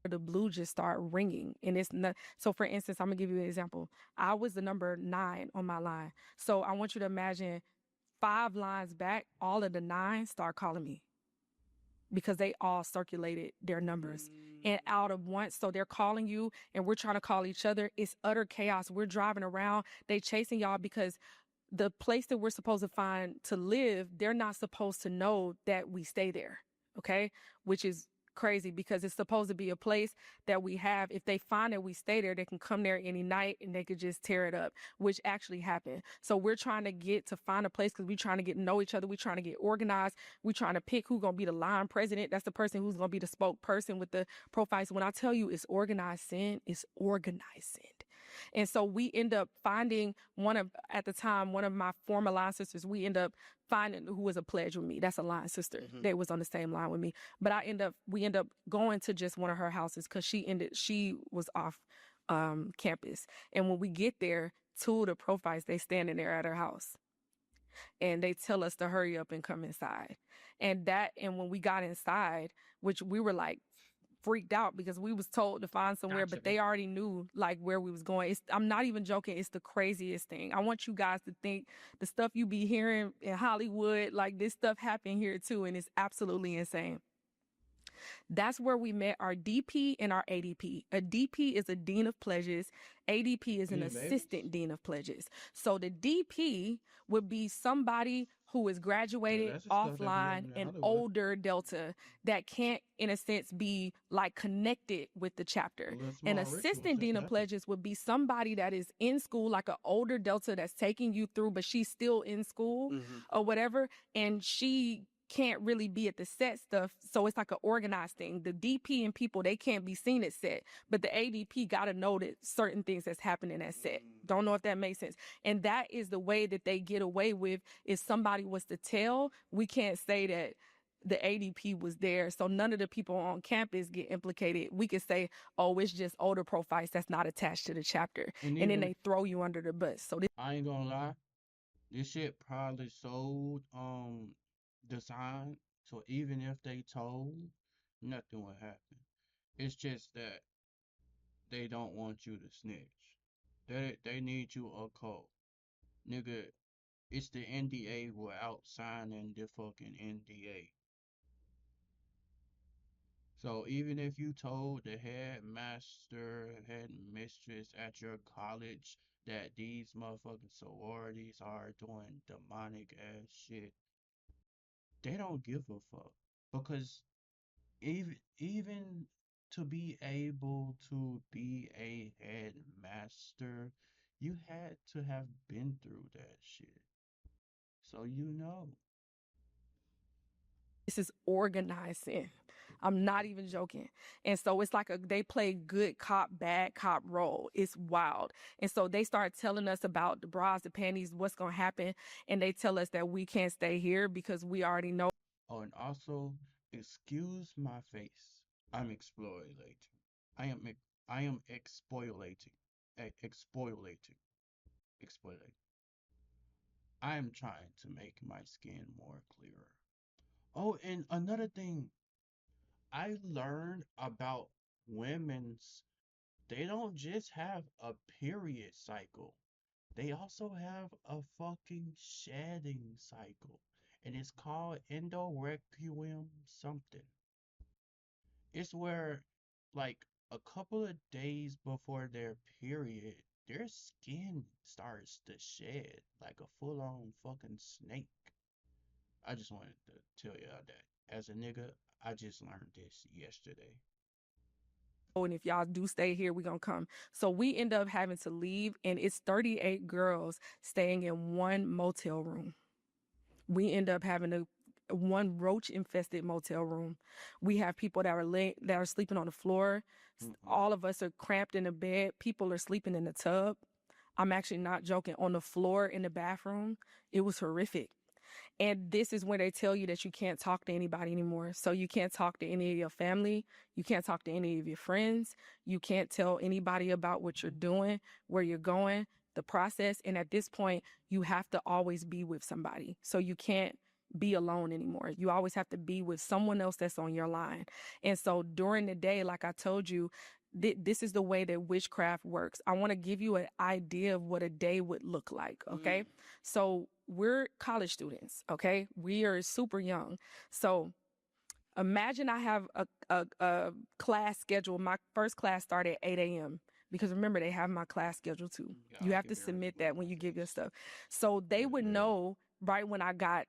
the blue just start ringing. And it's not, so for instance, I'm gonna give you an example. I was the number 9 on my line. So I want you to imagine 5 lines back, all of the 9 start calling me because they all circulated their numbers and out of once. So they're calling you and we're trying to call each other. It's utter chaos. We're driving around. They chasing y'all because the place that we're supposed to find to live, they're not supposed to know that we stay there. Okay. Which is crazy because it's supposed to be a place that we have. If they find that we stay there, they can come there any night and they could just tear it up, which actually happened. So we're trying to get to find a place because we're trying to get to know each other. We're trying to get organized. We're trying to pick who's going to be the line president. That's the person who's going to be the spokesperson with the profiles. When I tell you it's organized sin, it's organized sin. And so we end up finding at the time, one of my former line sisters, we end up finding who was a pledge with me. That's a line sister. They was on the same line with me. But we end up going to just one of her houses because she was off campus. And when we get there, 2 of the profiles, they standing there at her house. And they tell us to hurry up and come inside. And when we got inside, which we were like, freaked out because we was told to find somewhere, but they already knew like where we was going. I'm not even joking. It's the craziest thing. I want you guys to think the stuff you be hearing in Hollywood, like this stuff happened here too. And it's absolutely insane. That's where we met our DP and our ADP. A DP is a dean of pledges. ADP is an assistant dean of pledges. So the DP would be somebody who is graduated offline and older Delta that can't, in a sense, be like connected with the chapter. An assistant dean of pledges would be somebody that is in school, like an older Delta that's taking you through, but she's still in school or whatever. And she can't really be at the set stuff. So it's like an organized thing. The DP and people, they can't be seen at set, but the ADP got to know that certain things that's happening at set. Don't know if that makes sense. And that is the way that they get away with, if somebody was to tell, we can't say that the ADP was there. So none of the people on campus get implicated. We could say, oh, it's just older profiles that's not attached to the chapter. And then they throw you under the bus. So I ain't gonna lie, this shit probably sold designed, so even if they told, nothing would happen. It's just that they don't want you to snitch. They need you a cult. Nigga, it's the NDA without signing the fucking NDA. So even if you told the headmaster, headmistress at your college that these motherfucking sororities are doing demonic ass shit, they don't give a fuck. Because even to be able to be a headmaster, you had to have been through that shit. So you know. this is organizing. I'm not even joking. And so it's like they play good cop, bad cop role. It's wild. And so they start telling us about the bras, the panties, what's going to happen. And they tell us that we can't stay here because we already know. Oh, and also, excuse my face. I'm exploiting. I am I am expoliating. Expoliating. Exploiting. I am trying to make my skin more clearer. Oh, and another thing, I learned about women's, they don't just have a period cycle. They also have a fucking shedding cycle. And it's called endorequiem something. It's where, like, a couple of days before their period, their skin starts to shed like a full on fucking snake. I just wanted to tell y'all that. As a nigga, I just learned this yesterday. And if y'all do stay here, we're going to come. So we end up having to leave, and it's 38 girls staying in one motel room. We end up having one roach infested motel room. We have people that are sleeping on the floor. All of us are cramped in the bed. People are sleeping in the tub. I'm actually not joking. On the floor in the bathroom. It was horrific. And this is when they tell you that you can't talk to anybody anymore. So you can't talk to any of your family. You can't talk to any of your friends. You can't tell anybody about what you're doing, where you're going, the process. And at this point, you have to always be with somebody. So you can't be alone anymore. You always have to be with someone else that's on your line. And so during the day, like I told you, this is the way that witchcraft works. I want to give you an idea of what a day would look like. Okay. So we're college students. Okay. We are super young. So imagine I have a class schedule. My first class started at 8 a.m. because remember, they have my class schedule too. Yeah, You I have can to barely submit believe that when my you give your face. stuff. So they Good would lord. know right when I got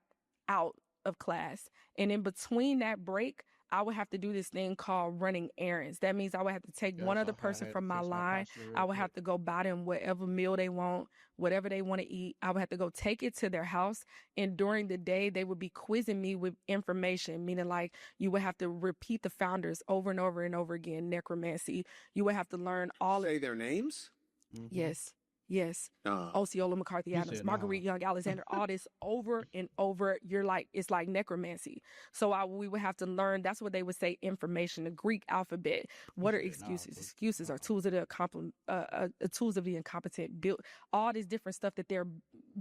out of class. And in between that break, I would have to do this thing called running errands. That means I would have to take Yeah, one so other I person had to from my fix my line. posture real I would quick. have to go buy them whatever meal they want, whatever they want to eat. I would have to go take it to their house. And during the day, they would be quizzing me with information, meaning like you would have to repeat the founders over and over and over again, necromancy. You would have to learn all. Say their names? Mm-hmm. Yes, yes. Uh, Osceola McCarthy He Adams, said, "Nah." Marguerite Young, Alexander, all this over and over. You're like, it's like necromancy. So we would have to learn. That's what they would say information, the Greek alphabet. He What are said, "Nah, excuses? fool. Excuses are Nah." tools of the tools of the incompetent. Build all this different stuff that they're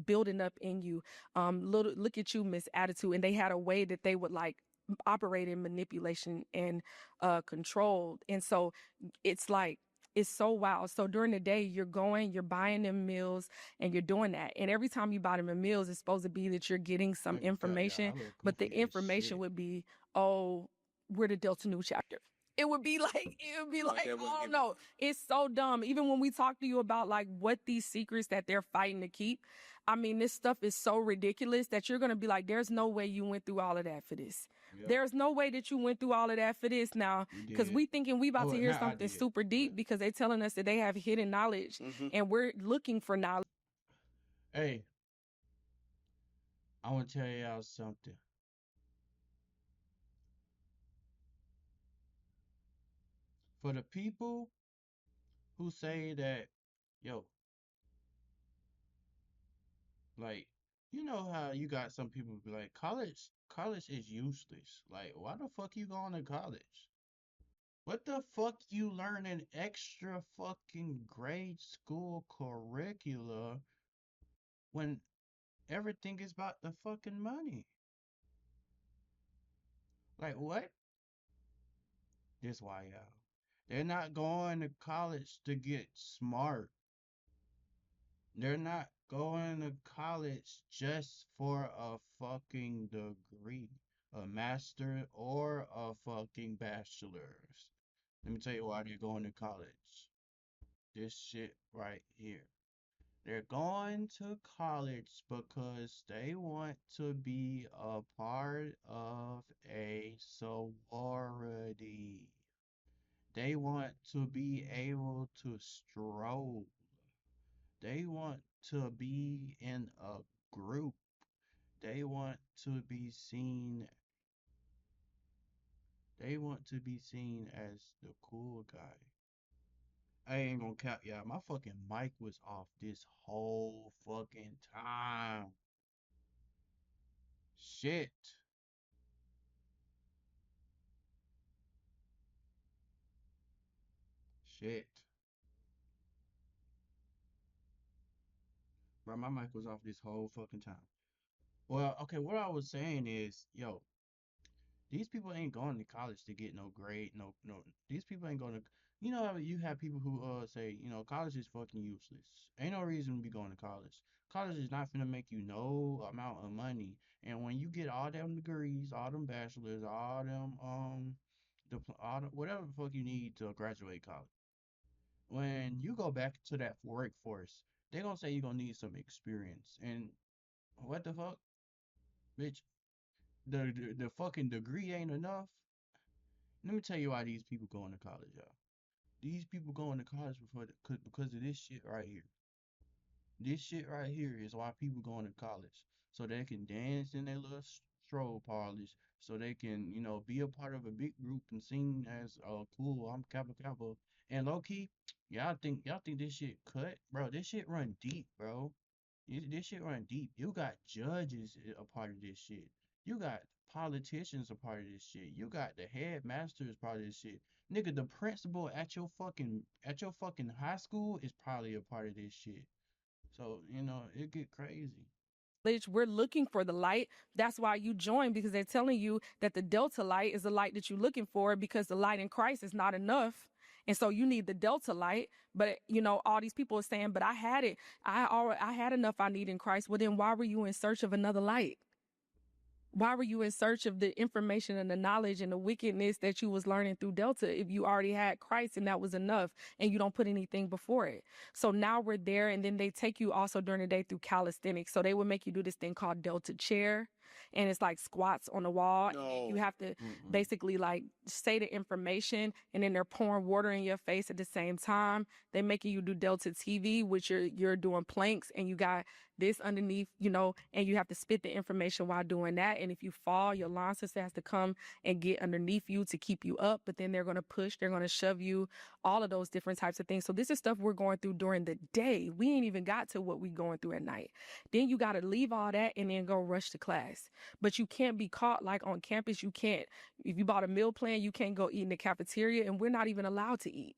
building up in you. Look at you, Miss Attitude. And they had a way that they would like operate in manipulation and control. And so it's like it's so wild. So during the day, you're buying them meals and you're doing that. And every time you buy them a meals, it's supposed to be that you're getting I some ain't gonna count, y'all. information. I look But the goofy as information shit. would be, oh, we're the Delta New chapter. It would be like, it would be like like, that was oh give no, it's so dumb. Even when we talk to you about like what these secrets that they're fighting to keep, I mean, this stuff is so ridiculous that you're gonna be like, there's no way you went through all of that for this. Yep, There's no way that you went through all of that for this now, we because did. we thinking we about Oh, to well, hear not I something did, super but deep because they telling us that they have hidden knowledge hmm and we're looking for knowledge. hey, I want to tell y'all something. For the people who say that, yo, like, you know how you got some people be like, college is useless. Like, why the fuck you going to college? What the fuck you learning extra fucking grade school curricula when everything is about the fucking money? Like, what? This why y'all. They're not going to college to get smart. They're not going to college just for a fucking degree, a master or a fucking bachelor's. Let me tell you why they're going to college. This shit right here. They're going to college because they want to be a part of a sorority. They want to be able to stroll. They want to be in a group. They want to be seen. They want to be seen as the cool guy. I ain't gonna cap, y'all. My fucking mic was off this whole fucking time. Shit. Shit. Bro, my mic was off this whole fucking time. Well, okay, what I was saying is, yo, these people ain't going to college to get no grade, no. These people ain't going to. You know how you have people who say, college is fucking useless. Ain't no reason to be going to college. College is not gonna make you no amount of money. And when you get all them degrees, all them bachelors, all them all the, whatever the fuck you need to graduate college, when you go back to that workforce, they gonna say you're gonna need some experience. And what the fuck, bitch? The fucking degree ain't enough. Let me tell you why these people going to college, y'all. These people going to college because of this shit right here. This shit right here is why people going to college. So they can dance in their little stroll parlors. So they can, be a part of a big group and sing as cool, I'm Kappa Kappa. And low key, y'all think this shit cut? Bro, this shit run deep, bro. This shit run deep. You got judges a part of this shit. You got politicians a part of this shit. You got the headmaster is part of this shit. Nigga, the principal at your fucking high school is probably a part of this shit. So, it get crazy. We're looking for the light. That's why you join, because they're telling you that the Delta light is the light that you're looking for, because the light in Christ is not enough. And so you need the Delta light. But, you know, all these people are saying, but I had it. I had enough I need in Christ. Well, then why were you in search of another light? Why were you in search of the information and the knowledge and the wickedness that you was learning through Delta if you already had Christ and that was enough and you don't put anything before it? So now we're there, and then they take you also during the day through calisthenics. So they would make you do this thing called Delta chair, and it's like squats on the wall. No. And then you have to basically like say the information, and then they're pouring water in your face at the same time. They're making you do Delta TV, which you're doing planks, and you got this underneath, you know, and you have to spit the information while doing that. And if you fall, your line sister has to come and get underneath you to keep you up. But then they're going to push, they're going to shove you, all of those different types of things. So this is stuff we're going through during the day. We ain't even got to what we going through at night. Then you got to leave all that and then go rush to class. But you can't be caught like on campus. You can't, if you bought a meal plan, you can't go eat in the cafeteria, and we're not even allowed to eat.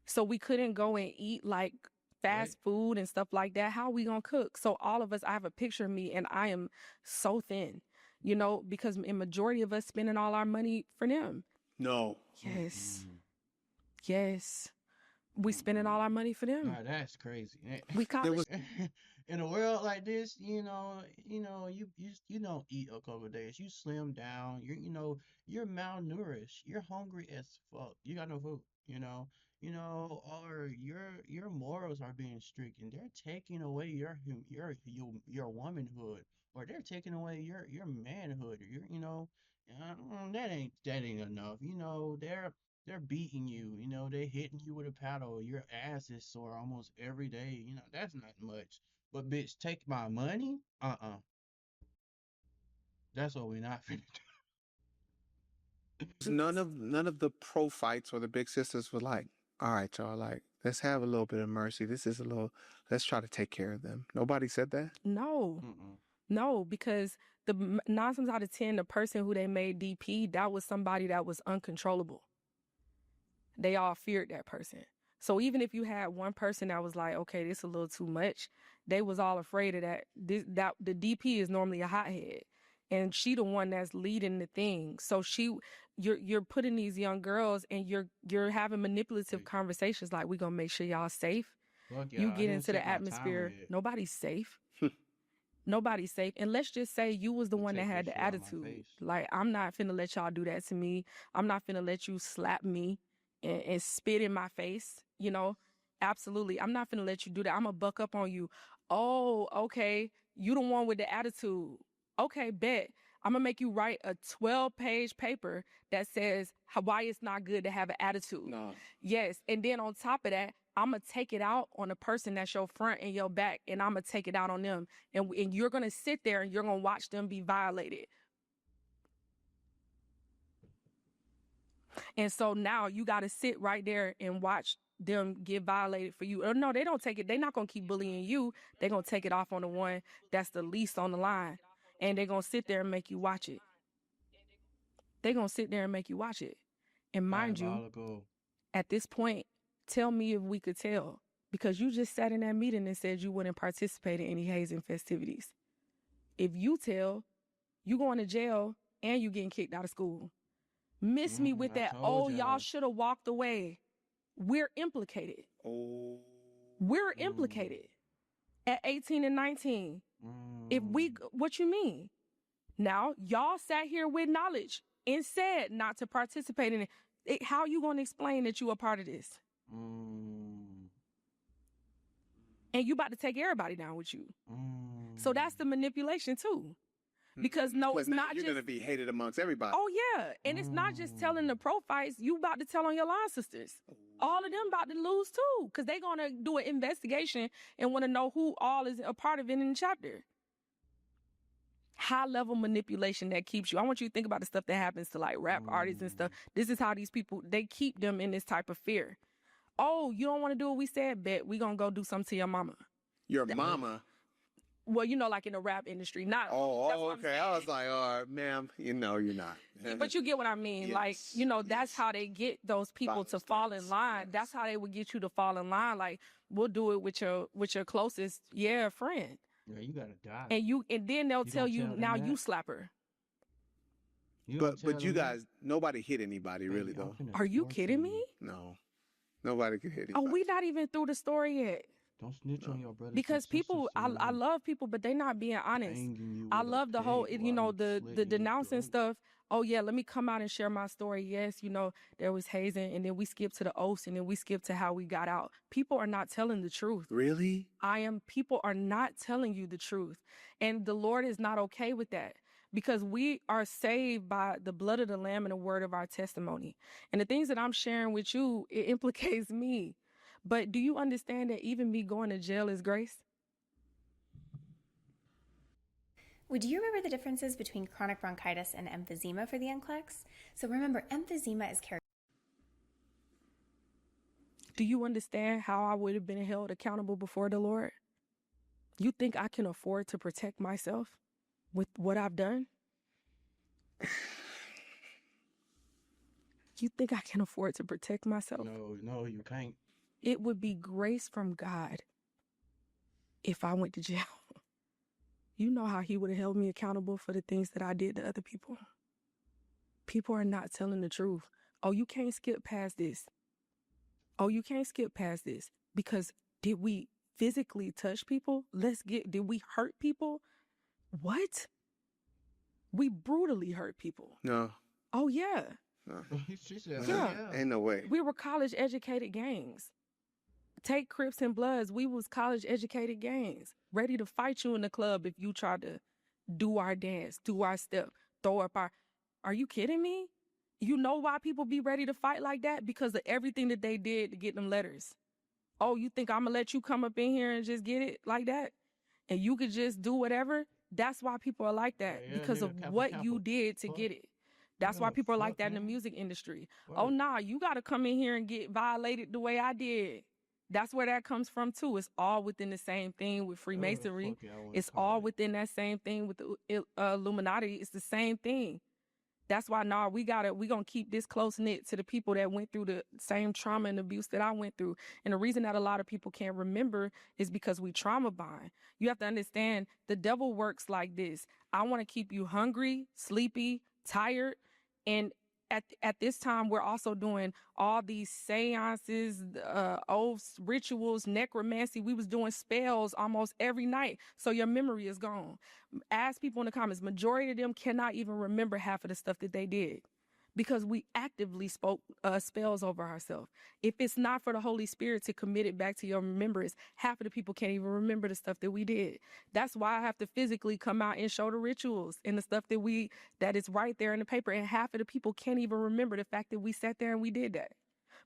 So we couldn't go and eat like fast food and stuff like that. How are we gonna cook? So all of us, I have a picture of me, and I am so thin, you know, because in majority of us spending all our money for them. No. Yes. Yes. We spending all our money for them. Nah, that's crazy. We college. In a world like this, you don't eat a couple of days. You slim down. You're malnourished. You're hungry as fuck. You got no food. Or your morals are being stricken. They're taking away your womanhood, or they're taking away your manhood. That ain't enough. They're beating you. They hitting you with a paddle. Your ass is sore almost every day. That's not much. But bitch, take my money? That's what we're not finna do. None of the pro fights or the big sisters were like, all right, y'all, like, let's have a little bit of mercy. Let's try to take care of them. Nobody said that? No. No, because the 9 times out of 10, the person who they made DP, that was somebody that was uncontrollable. They all feared that person. So even if you had one person that was like, okay, this is a little too much, they was all afraid of that. The DP is normally a hothead, and she the one that's leading the thing. So you're putting these young girls, and you're having manipulative conversations like, we're gonna make sure y'all safe. Fuck You y'all, I get didn't into the set my timer atmosphere. yet. Nobody's safe. Nobody's safe. And let's just say you was the You one that take had that the shit out my attitude. face. Like, I'm not finna let y'all do that to me. I'm not finna let you slap me and spit in my face, you know? Absolutely. I'm not finna let you do that. I'm gonna buck up on you. Oh, okay. You the one with the attitude. Okay, bet. I'm gonna make you write a 12-page paper that says why it's not good to have an attitude. No. Yes. And then on top of that, I'm going to take it out on the person that's your front and your back, and I'm going to take it out on them. And you're going to sit there and you're going to watch them be violated. And so now you got to sit right there and watch them get violated for you. Or no, they don't take it. They're not going to keep bullying you. They're going to take it off on the one that's the least on the line. And they're going to sit there and make you watch it. They're going to sit there and make you watch it. And mind you, Diabolical. at this point, tell me if we could tell, because you just sat in that meeting and said you wouldn't participate in any hazing festivities. If you tell, you going to jail and you getting kicked out of school. Miss me with I that, told y'all y'all. should have walked away. We're implicated. Oh. We're implicated at 18 and 19. What you mean? Now, y'all sat here with knowledge and said not to participate in it. How you going to explain that you a part of this? And you about to take everybody down with you. So that's the manipulation too. Because no, it's not you're just... going to be hated amongst everybody. Oh, yeah. And it's not just telling the pro fights. You about to tell on your line sisters. All of them about to lose too. Because they're going to do an investigation and want to know who all is a part of it in the chapter. High level manipulation that keeps you. I want you to think about the stuff that happens to like rap artists and stuff. This is how these people, they keep them in this type of fear. Oh, you don't want to do what we said? Bet we gonna go do something to your mama. Your mama? Well, like in the rap industry. Not. Oh, okay. I was like, ma'am, you're not. But you get what I mean. Yes. Like, that's how they get those people to fall in line. Yes. That's how they would get you to fall in line. Like, we'll do it with your closest, friend. Yeah, you gotta die. And then they'll You tell gonna you, tell them now you that? slap her. You gonna tell But you them that? guys, nobody hit anybody really Baby, I'm though. finna Are you torture kidding me? you. No, nobody could hit Oh, anybody. we not even through the story yet. Don't snitch on No. your brothers and Because sisters, people, I Sierra. love people, but they not being honest. Banging you I with a love the whole, pig you while know, you the slitting your denouncing throat. stuff. Oh yeah, let me come out and share my story. Yes, you know, there was hazing, and then we skip to the oaths, and then we skip to how we got out. People are not telling the truth. Really? People are not telling you the truth. And the Lord is not okay with that, because we are saved by the blood of the Lamb and the word of our testimony. And the things that I'm sharing with you, it implicates me. But do you understand that even me going to jail is grace? Would you remember the differences between chronic bronchitis and emphysema for the NCLEX? So remember, emphysema is characterized. Do you understand how I would have been held accountable before the Lord? You think I can afford to protect myself with what I've done? You think I can afford to protect myself? No, you can't. It would be grace from God if I went to jail. You know how he would have held me accountable for the things that I did to other people. People are not telling the truth. Oh, you can't skip past this. Oh, you can't skip past this. Because did we physically touch people? Did we hurt people? What? We brutally hurt people. No. Oh, yeah. No. She said, Yeah. Ain't no way. We were college educated gangs. Take Crips and Bloods. We was college educated gangs, ready to fight you in the club if you tried to do our dance, do our step, throw up our. Are you kidding me? You know why people be ready to fight like that? Because of everything that they did to get them letters. Oh, you think I'm gonna let you come up in here and just get it like that? And you could just do whatever? That's why people are like that, Yeah, because nigga, of kappa, what kappa. you did to Fuck. get it. That's Yeah, why people are like fuck, that in the man. music industry. Word. Oh, nah, you got to come in here and get violated the way I did. That's where that comes from, too. It's all within the same thing with Freemasonry. Fuck y'all wanna It's call all it. within that same thing with the Illuminati. It's the same thing. That's why, we gonna keep this close knit to the people that went through the same trauma and abuse that I went through. And the reason that a lot of people can't remember is because we trauma bond. You have to understand, the devil works like this. I want to keep you hungry, sleepy, tired, and at this time, we're also doing all these seances, oaths, rituals, necromancy. We was doing spells almost every night, so your memory is gone. Ask people in the comments, majority of them cannot even remember half of the stuff that they did, because we actively spoke spells over ourselves. If it's not for the Holy Spirit to commit it back to your remembrance, half of the people can't even remember the stuff that we did. That's why I have to physically come out and show the rituals and the stuff that is right there in the paper. And half of the people can't even remember the fact that we sat there and we did that,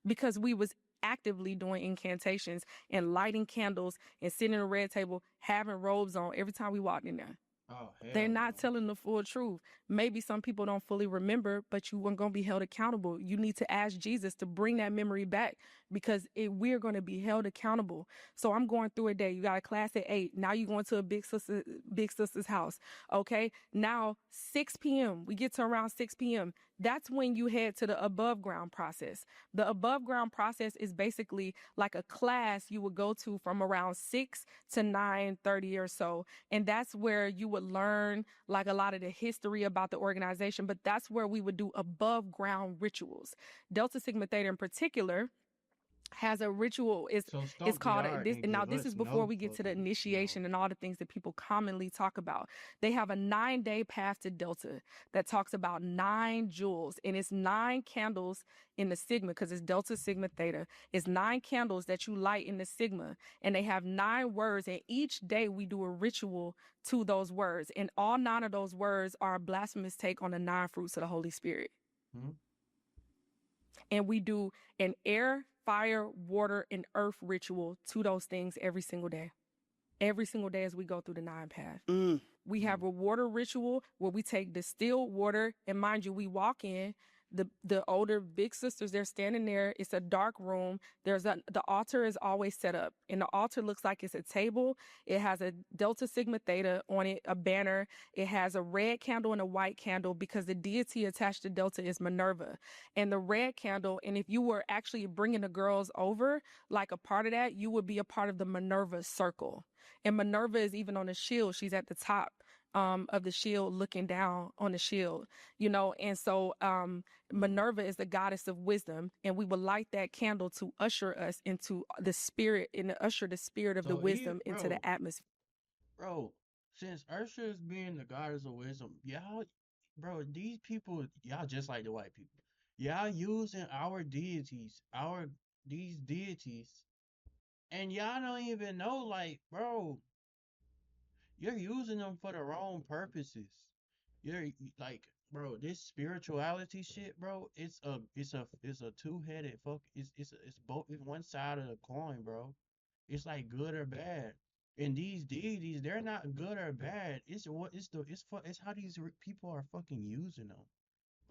because we was actively doing incantations and lighting candles and sitting at a red table, having robes on every time we walked in there. Oh, hell They're not no. telling the full truth. Maybe some people don't fully remember, but you weren't going to be held accountable. You need to ask Jesus to bring that memory back, because we're going to be held accountable. So I'm going through a day. You got a class at 8. Now you're going to a big sister's house. Okay. Now 6 p.m. We get to around 6 p.m. That's when you head to the above ground process. The above ground process is basically like a class you would go to from around 6 to 9:30 or so. And that's where you would learn like a lot of the history about the organization, but that's where we would do above ground rituals. Delta Sigma Theta in particular has a ritual. It's called this. Now, this is before we get to the initiation and all the things that people commonly talk about. They have a 9-day path to Delta that talks about 9 jewels, and it's 9 candles in the Sigma, because it's Delta Sigma Theta. It's 9 candles that you light in the Sigma, and they have 9 words, and each day we do a ritual to those words, and all 9 of those words are a blasphemous take on the 9 fruits of the Holy Spirit. Hmm? And we do an air, fire, water, and earth ritual to those things every single day. Every single day as we go through the 9 path. We have a water ritual where we take distilled water, and mind you, we walk in, The older big sisters, they're standing there. It's a dark room. The altar is always set up, and the altar looks like it's a table. It has a Delta Sigma Theta on it, a banner. It has a red candle and a white candle because the deity attached to Delta is Minerva. And the red candle, and if you were actually bringing the girls over, like a part of that, you would be a part of the Minerva circle. And Minerva is even on the shield. She's at the top of the shield looking down on the shield, and so Minerva is the goddess of wisdom, and we would light that candle to usher us into the spirit and to usher the spirit of the So, wisdom into the bro, atmosphere. bro, since Ursula is being the goddess of wisdom, y'all, bro, these people, y'all just like the white people. Y'all using our deities, these deities, and y'all don't even know, like, bro, you're using them for the wrong purposes. Like, bro, this spirituality shit, bro. It's a two-headed fuck. It's both. It's one side of the coin, bro. It's like good or bad. And these deities, they're not good or bad. It's how these people are fucking using them.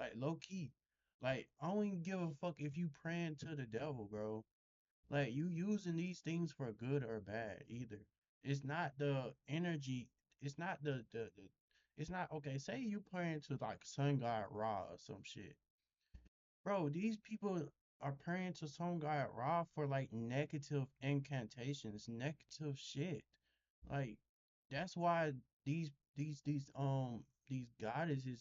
Like low key. Like I don't even give a fuck if you praying to the devil, bro. Like you using these things for good or bad either. It's not the energy. It's not the it's not okay. Say you praying to like Sun God Ra or some shit. Bro, these people are praying to Sun God Ra for like negative incantations, negative shit. Like that's why these goddesses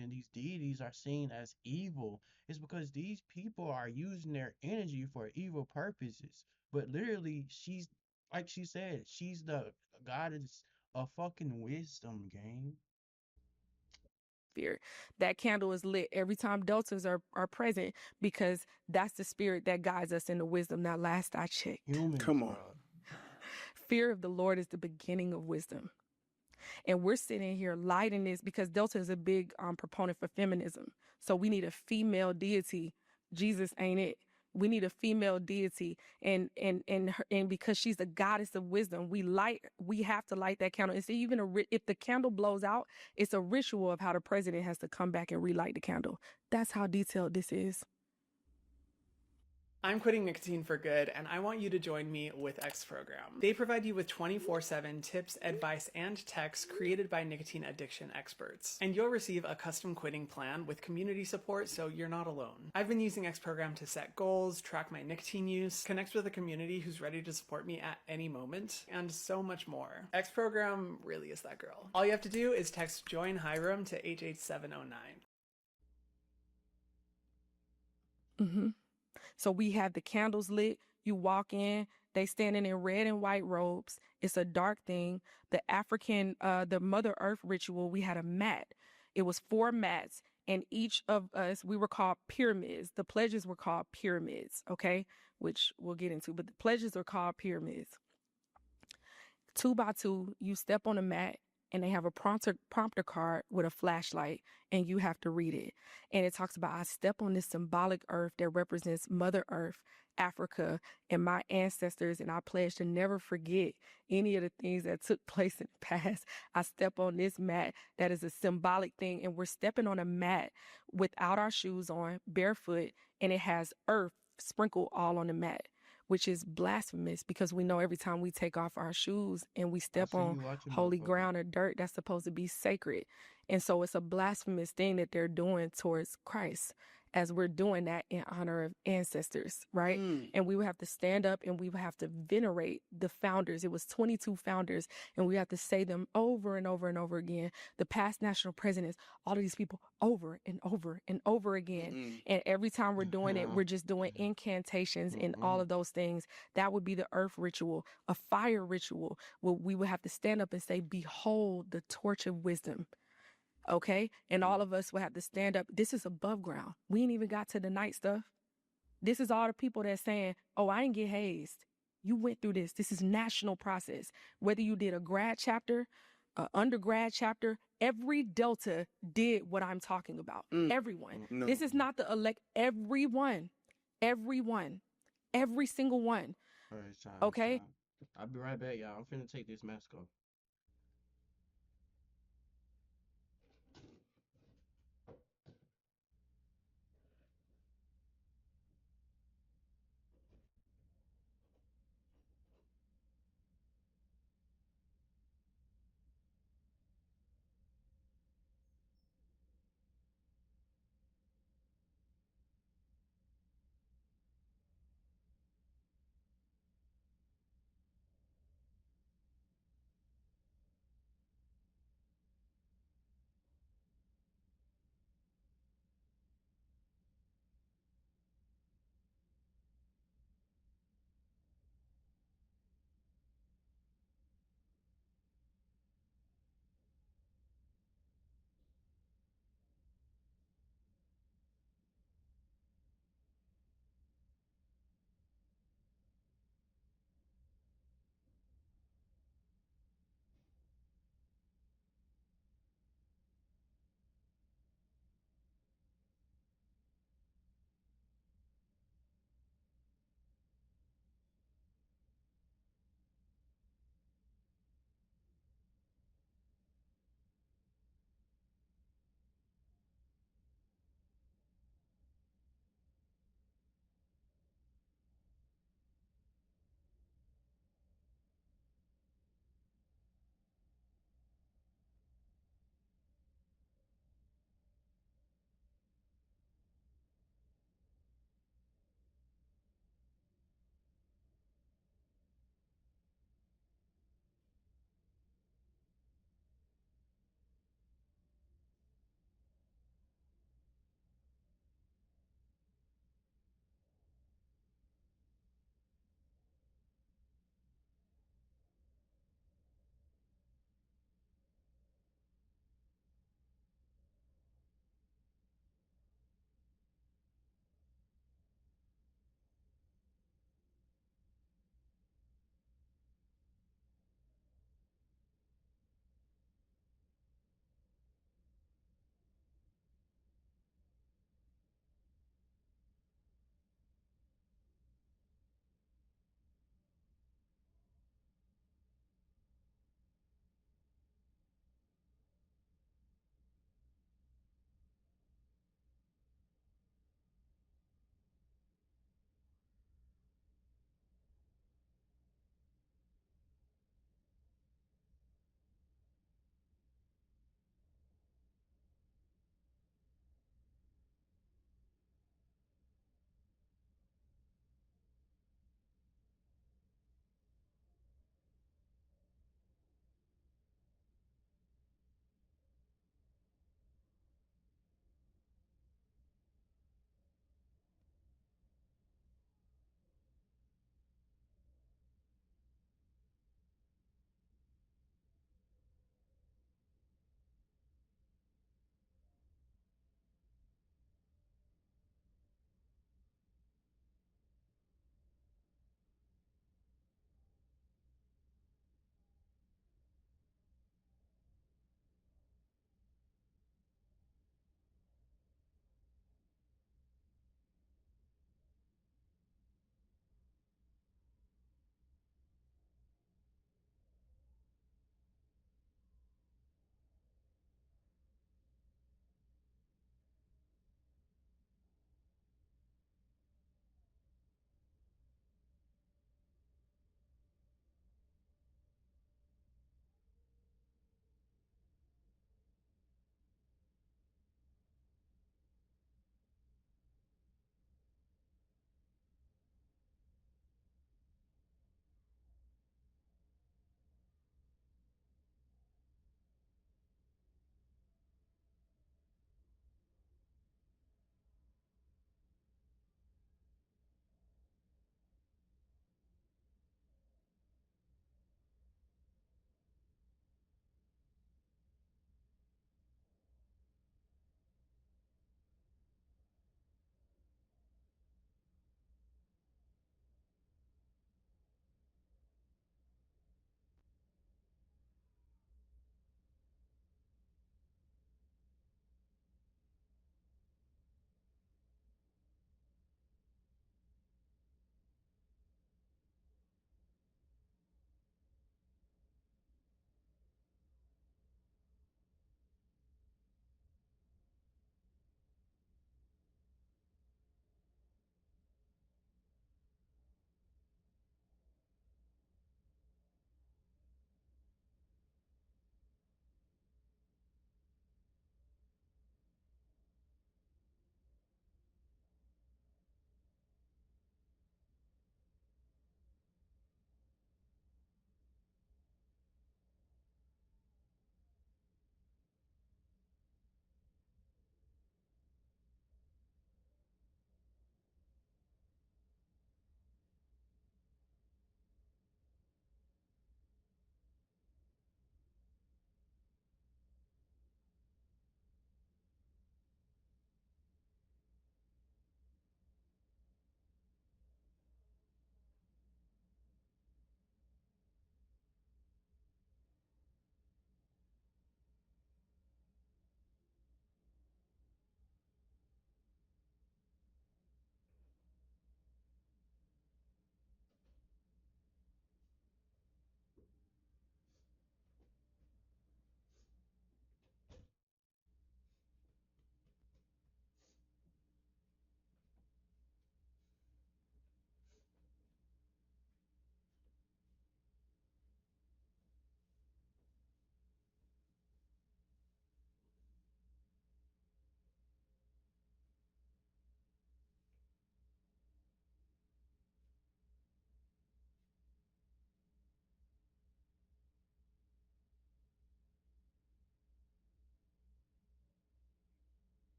and these deities are seen as evil. It's because these people are using their energy for evil purposes. But literally, she's like she said, she's the goddess of fucking wisdom, gang. That candle is lit every time deltas are present because that's the spirit that guides us into wisdom. Now, last I checked, Humans, Come on. bro. fear of the Lord is the beginning of wisdom. And we're sitting here lighting this because Delta is a big proponent for feminism. So we need a female deity. Jesus ain't it. We need a female deity, and because she's the goddess of wisdom, we have to light that candle. It's even if the candle blows out, it's a ritual of how the president has to come back and relight the candle. That's how detailed this is. I'm quitting nicotine for good, and I want you to join me with X Program. They provide you with 24/7 tips, advice, and texts created by nicotine addiction experts. And you'll receive a custom quitting plan with community support so you're not alone. I've been using X Program to set goals, track my nicotine use, connect with a community who's ready to support me at any moment, and so much more. X Program really is that girl. All you have to do is text Join Hiram to 88709. Mm-hmm. So we have the candles lit. You walk in, they standing in red and white robes. It's a dark thing. The African, the Mother Earth ritual, we had a mat. It was 4 mats, and each of us, we were called pyramids. The pledges were called pyramids, okay? Which we'll get into, but the pledges are called pyramids. 2 by 2, you step on a mat, and they have a prompter card with a flashlight, and you have to read it. And it talks about, I step on this symbolic earth that represents Mother Earth, Africa, and my ancestors, and I pledge to never forget any of the things that took place in the past. I step on this mat that is a symbolic thing, and we're stepping on a mat without our shoes on, barefoot, and it has earth sprinkled all on the mat, which is blasphemous because we know every time we take off our shoes and we I step see on you watching, holy motherfucker. ground or dirt, that's supposed to be sacred. And so it's a blasphemous thing that they're doing towards Christ as we're doing that in honor of ancestors, right? And we would have to stand up and we would have to venerate the founders. It was 22 founders, and we have to say them over and over and over again. The past national presidents, all of these people over and over and over again. And every time we're doing it, we're just doing incantations and all of those things. That would be the earth ritual. A fire ritual where we would have to stand up and say, behold the torch of wisdom. Okay? And all of us will have to stand up. This is above ground. We ain't even got to the night stuff. This is all the people that's saying, oh, I didn't get hazed. You went through this. This is national process. Whether you did a grad chapter, an undergrad chapter, every Delta did what I'm talking about. Everyone. No. This is not the elect. Everyone. Every single one. All right, it's time. Okay? It's time. I'll be right back, y'all. I'm finna take this mask off.